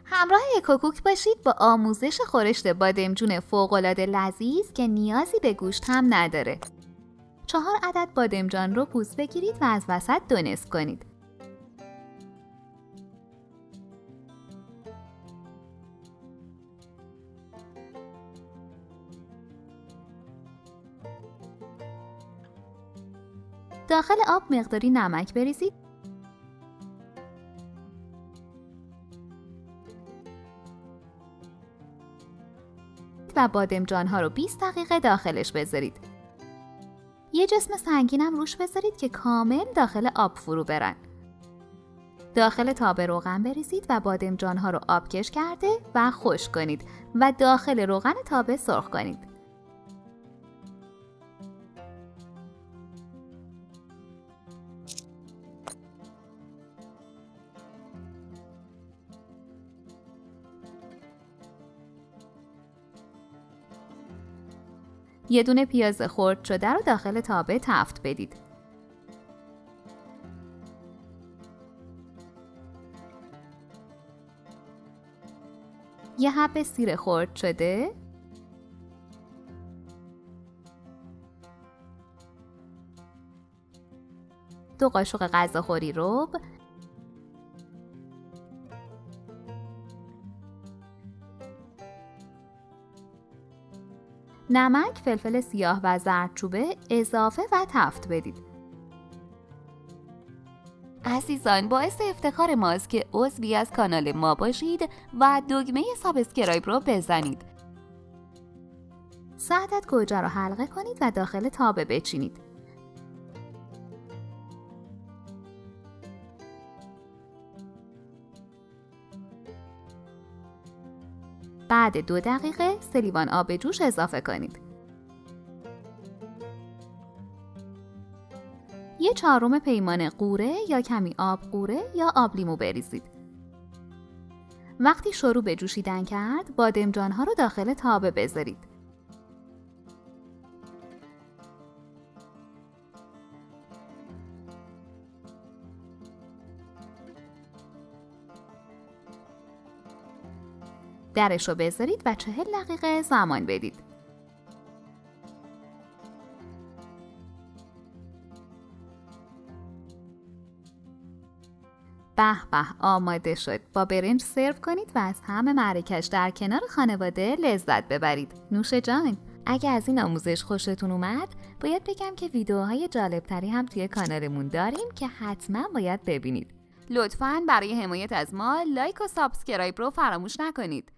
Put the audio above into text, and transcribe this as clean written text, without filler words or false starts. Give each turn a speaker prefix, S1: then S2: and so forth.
S1: همراه اکوکوک باشید با آموزش خورشت بادمجون فوق‌العاده لذیذ که نیازی به گوشت هم نداره. 4 عدد بادمجان رو پوست بگیرید و از وسط 2 نصف کنید. داخل آب مقداری نمک بریزید و بادمجان ها رو 20 دقیقه داخلش بذارید. یه جسم سنگینم روش بذارید که کامل داخل آب فرو برن. داخل تابه روغن بریزید و بادمجان ها رو آبکش کرده و خشک کنید و داخل روغن تابه سرخ کنید. یه دونه پیاز خرد شده رو داخل تابه تفت بدید. یه حب سیر خرد شده، دو قاشق غذاخوری رب، نمک، فلفل سیاه و زردچوبه اضافه و تفت بدید. عزیزان، باعث افتخار ماست که عضوی از کانال ما باشید و دکمه سابسکرایب رو بزنید. 3 عدد گوجه رو حلقه کنید و داخل تابه بچینید. بعد 2 دقیقه 3 لیوان آب جوش اضافه کنید. 1/4 پیمانه قوره یا کمی آب قوره یا آب لیمو بریزید. وقتی شروع به جوشیدن کرد، بادمجان ها رو داخل تابه بذارید. درش رو بذارید و 40 دقیقه زمان بدید. به به، آماده شد. با برنج سرو کنید و از طعم معرکش در کنار خانواده لذت ببرید. نوش جان. اگه از این آموزش خوشتون اومد، باید بگم که ویدیوهای جالبتری هم توی کانالمون داریم که حتما باید ببینید. لطفاً برای حمایت از ما لایک و سابسکرایب رو فراموش نکنید.